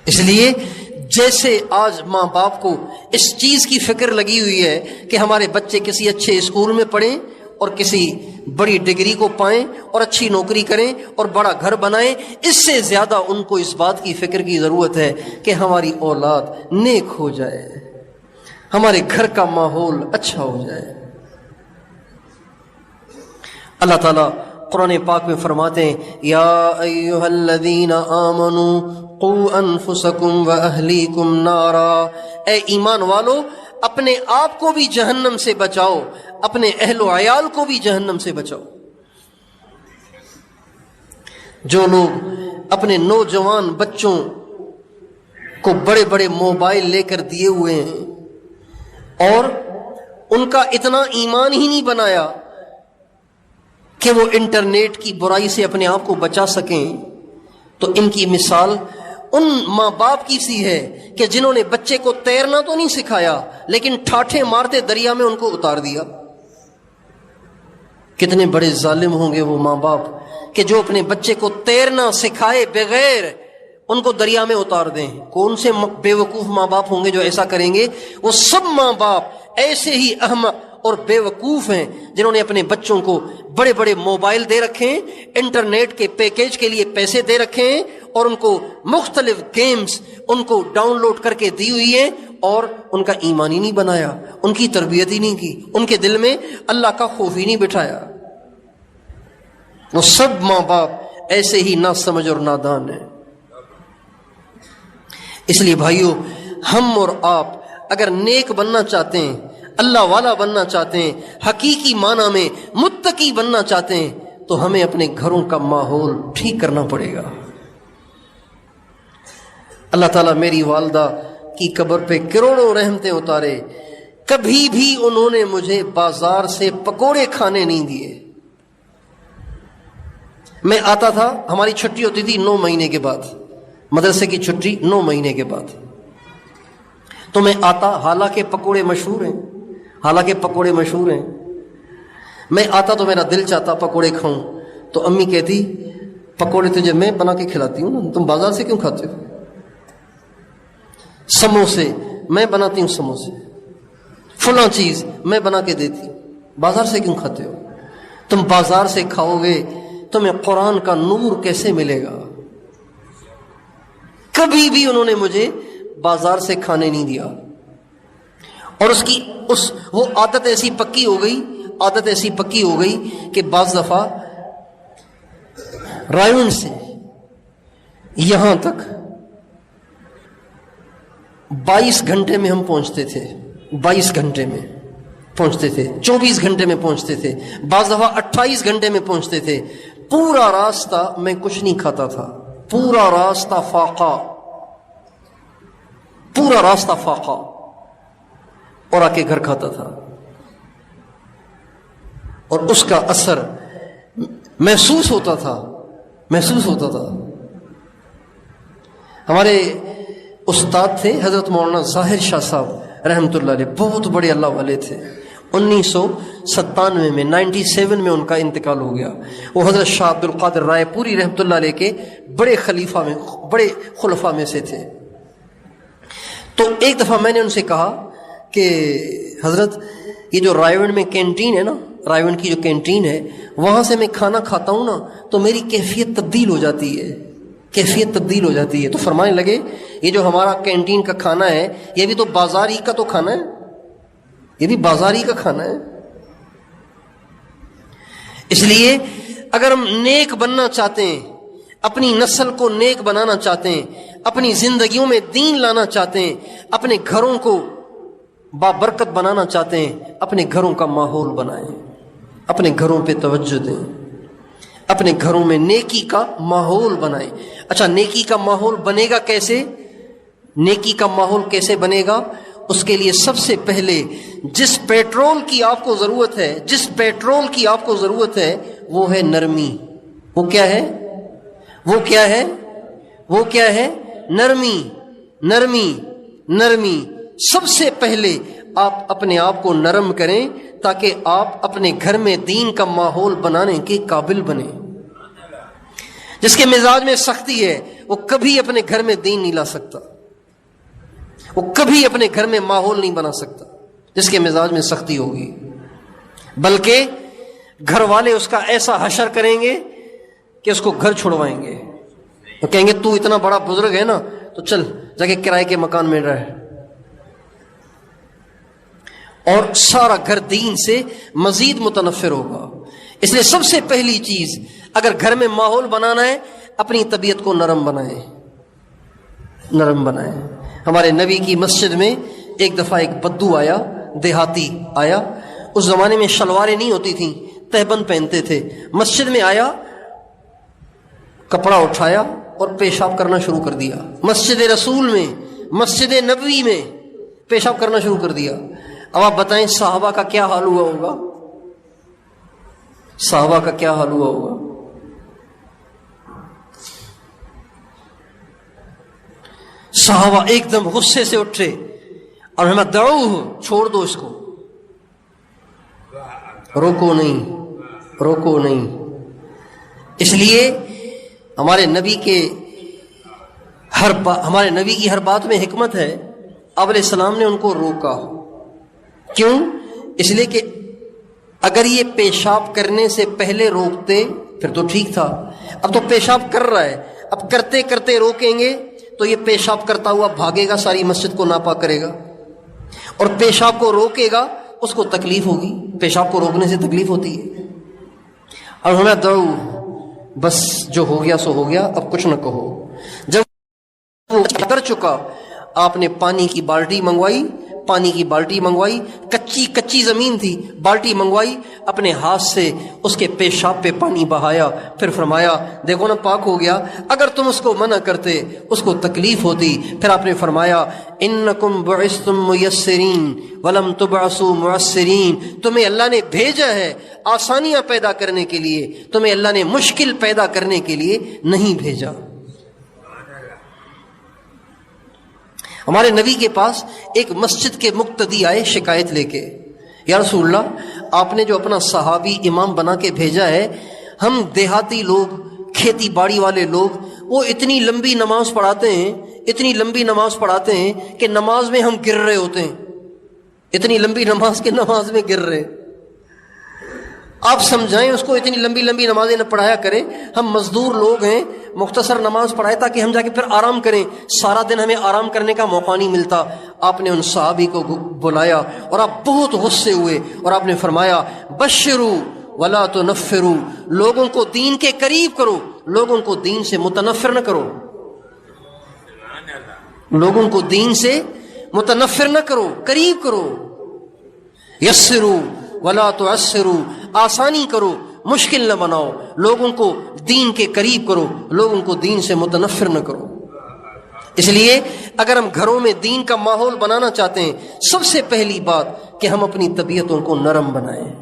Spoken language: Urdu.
اس لیے جیسے آج ماں باپ کو اس چیز کی فکر لگی ہوئی ہے کہ ہمارے بچے کسی اچھے اسکول میں پڑھیں اور کسی بڑی ڈگری کو پائیں اور اچھی نوکری کریں اور بڑا گھر بنائیں، اس سے زیادہ ان کو اس بات کی فکر کی ضرورت ہے کہ ہماری اولاد نیک ہو جائے، ہمارے گھر کا ماحول اچھا ہو جائے۔ اللہ تعالیٰ قرآن پاک میں فرماتے ہیں یا ایھا الذین آمنوا قوا انفسکم واہلیکم نارا، اے ایمان والو اپنے آپ کو بھی جہنم سے بچاؤ، اپنے اہل و عیال کو بھی جہنم سے بچاؤ۔ جو لوگ اپنے نوجوان بچوں کو بڑے بڑے موبائل لے کر دیے ہوئے ہیں اور ان کا اتنا ایمان ہی نہیں بنایا کہ وہ انٹرنیٹ کی برائی سے اپنے آپ کو بچا سکیں، تو ان کی مثال ان ماں باپ کی سی ہے کہ جنہوں نے بچے کو تیرنا تو نہیں سکھایا لیکن ٹھاٹھے مارتے دریا میں ان کو اتار دیا۔ کتنے بڑے ظالم ہوں گے وہ ماں باپ کہ جو اپنے بچے کو تیرنا سکھائے بغیر ان کو دریا میں اتار دیں۔ کون سے بے وقوف ماں باپ ہوں گے جو ایسا کریں گے؟ وہ سب ماں باپ ایسے ہی احمق اور بے وقوف ہیں جنہوں نے اپنے بچوں کو بڑے بڑے موبائل دے رکھے ہیں، انٹرنیٹ کے پیکیج کے لیے پیسے دے رکھے ہیں اور ان کو مختلف گیمز ان کو ڈاؤن لوڈ کر کے دی ہوئی ہیں، اور ان کا ایمان ہی نہیں بنایا، ان کی تربیت ہی نہیں کی، ان کے دل میں اللہ کا خوف ہی نہیں بٹھایا۔ وہ سب ماں باپ ایسے ہی نہ سمجھ اور نادان ہیں۔ اس لیے بھائیو، ہم اور آپ اگر نیک بننا چاہتے ہیں، اللہ والا بننا چاہتے ہیں، حقیقی معنی میں متقی بننا چاہتے ہیں، تو ہمیں اپنے گھروں کا ماحول ٹھیک کرنا پڑے گا۔ اللہ تعالیٰ میری والدہ کی قبر پہ کروڑوں رحمتیں اتارے، کبھی بھی انہوں نے مجھے بازار سے پکوڑے کھانے نہیں دیے۔ میں آتا تھا، ہماری چھٹی ہوتی تھی 9 مہینے کے بعد، مدرسے کی چھٹی 9 مہینے کے بعد، تو میں آتا، حالانکہ پکوڑے مشہور ہیں، میں آتا تو میرا دل چاہتا پکوڑے کھاؤں، تو امی کہتی پکوڑے تجھے میں بنا کے کھلاتی ہوں نا، تم بازار سے کیوں کھاتے ہو؟ سموسے میں بناتی ہوں، سموسے فلاں چیز میں بنا کے دیتی ہوں، بازار سے کیوں کھاتے ہو؟ تم بازار سے کھاؤ گے تمہیں قرآن کا نور کیسے ملے گا؟ کبھی بھی انہوں نے مجھے بازار سے کھانے نہیں دیا، اور وہ عادت ایسی پکی ہو گئی کہ بعض دفعہ رائون سے یہاں تک 22 گھنٹے میں ہم پہنچتے تھے، 22 گھنٹے میں پہنچتے تھے، 24 گھنٹے میں پہنچتے تھے، بعض دفعہ 28 گھنٹے میں پہنچتے تھے۔ پورا راستہ میں کچھ نہیں کھاتا تھا، پورا راستہ فاقہ، اور آ کے گھر کھاتا تھا، اور اس کا اثر محسوس ہوتا تھا۔ ہمارے استاد تھے حضرت مولانا ظاہر شاہ صاحب رحمۃ اللہ علیہ، بہت بڑے اللہ والے تھے۔ 1997 میں 97 میں ان کا انتقال ہو گیا۔ وہ حضرت شاہ عبد القادر رائے پوری رحمۃ اللہ علیہ کے بڑے خلفاء میں سے تھے۔ تو ایک دفعہ میں نے ان سے کہا کہ حضرت یہ جو رائیون میں کینٹین ہے نا، رائیون کی جو کینٹین ہے، وہاں سے میں کھانا کھاتا ہوں نا تو میری کیفیت تبدیل ہو جاتی ہے۔ تو فرمانے لگے یہ جو ہمارا کینٹین کا کھانا ہے یہ بھی تو بازار ہی کا تو کھانا ہے، یہ بھی بازار ہی کا کھانا ہے۔ اس لیے اگر ہم نیک بننا چاہتے ہیں، اپنی نسل کو نیک بنانا چاہتے ہیں، اپنی زندگیوں میں دین لانا چاہتے ہیں، اپنے گھروں کو بابرکت بنانا چاہتے ہیں، اپنے گھروں کا ماحول بنائیں، اپنے گھروں پہ توجہ دیں، اپنے گھروں میں نیکی کا ماحول بنائیں۔ اچھا، نیکی کا ماحول بنے گا کیسے؟ نیکی کا ماحول کیسے بنے گا؟ اس کے لیے سب سے پہلے جس پیٹرول کی آپ کو ضرورت ہے وہ ہے نرمی۔ وہ کیا ہے؟ نرمی۔ سب سے پہلے آپ اپنے آپ کو نرم کریں تاکہ آپ اپنے گھر میں دین کا ماحول بنانے کے قابل بنیں۔ جس کے مزاج میں سختی ہے وہ کبھی اپنے گھر میں دین نہیں لا سکتا، وہ کبھی اپنے گھر میں ماحول نہیں بنا سکتا جس کے مزاج میں سختی ہوگی، بلکہ گھر والے اس کا ایسا حشر کریں گے کہ اس کو گھر چھڑوائیں گے، تو کہیں گے تو اتنا بڑا بزرگ ہے نا تو چل جا کے کرائے کے مکان میں رہ، اور سارا گھر دین سے مزید متنفر ہوگا۔ اس لیے سب سے پہلی چیز اگر گھر میں ماحول بنانا ہے، اپنی طبیعت کو نرم بنائیں، نرم بنائیں۔ ہمارے نبی کی مسجد میں ایک دفعہ ایک بدو آیا، دیہاتی آیا، اس زمانے میں شلواریں نہیں ہوتی تھیں، تہبند پہنتے تھے، مسجد میں آیا، کپڑا اٹھایا اور پیشاب کرنا شروع کر دیا، مسجد رسول میں، مسجد نبوی میں پیشاب کرنا شروع کر دیا۔ اب آپ بتائیں صحابہ کا کیا حال ہوا ہوگا، صحابہ کا کیا حال ہوا ہوگا؟ صحابہ ایک دم غصے سے اٹھے اور ہمیں دعوہ، چھوڑ دو اس کو، روکو نہیں، روکو نہیں۔ اس لیے ہمارے نبی کی ہر بات میں حکمت ہے۔ آپ علیہ السلام نے ان کو روکا، کیوں؟ اس لیے کہ اگر یہ پیشاب کرنے سے پہلے روکتے پھر تو ٹھیک تھا، اب تو پیشاب کر رہا ہے، اب کرتے کرتے روکیں گے تو یہ پیشاب کرتا ہوا بھاگے گا، ساری مسجد کو ناپاک کرے گا، اور پیشاب کو روکے گا اس کو تکلیف ہوگی، پیشاب کو روکنے سے تکلیف ہوتی ہے۔ اور ہمیں دعو، بس جو ہو گیا سو ہو گیا، اب کچھ نہ کہو۔ جب وہ کر چکا، آپ نے پانی کی بالٹی منگوائی، پانی کی بالٹی منگوائی، کچی زمین تھی، بالٹی منگوائی، اپنے ہاتھ سے اس کے پیشاب پہ پانی بہایا، پھر فرمایا دیکھو نا پاک ہو گیا۔ اگر تم اس کو منع کرتے اس کو تکلیف ہوتی، پھر آپ نے فرمایا انکم بعثتم میسرین ولم تبعثوا معسرین، تمہیں اللہ نے بھیجا ہے آسانیاں پیدا کرنے کے لیے، تمہیں اللہ نے مشکل پیدا کرنے کے لیے نہیں بھیجا۔ ہمارے نبی کے پاس ایک مسجد کے مقتدی آئے شکایت لے کے، یا رسول اللہ آپ نے جو اپنا صحابی امام بنا کے بھیجا ہے، ہم دیہاتی لوگ، کھیتی باڑی والے لوگ، وہ اتنی لمبی نماز پڑھاتے ہیں، اتنی لمبی نماز پڑھاتے ہیں کہ نماز میں ہم گر رہے ہوتے ہیں، اتنی لمبی نماز کے نماز میں گر رہے۔ آپ سمجھائیں اس کو، اتنی لمبی لمبی نمازیں نہ پڑھایا کریں، ہم مزدور لوگ ہیں، مختصر نماز پڑھائے تاکہ ہم جا کے پھر آرام کریں، سارا دن ہمیں آرام کرنے کا موقع نہیں ملتا۔ آپ نے ان صحابی کو بلایا اور آپ بہت غصے ہوئے اور آپ نے فرمایا بشروا ولا تنفروا، لوگوں کو دین کے قریب کرو، لوگوں کو دین سے متنفر نہ کرو، لوگوں کو دین سے متنفر نہ کرو، قریب کرو۔ یسروا ولا تعسروا، آسانی کرو، مشکل نہ بناؤ، لوگوں کو دین کے قریب کرو، لوگوں کو دین سے متنفر نہ کرو۔ اس لیے اگر ہم گھروں میں دین کا ماحول بنانا چاہتے ہیں، سب سے پہلی بات کہ ہم اپنی طبیعتوں کو نرم بنائیں۔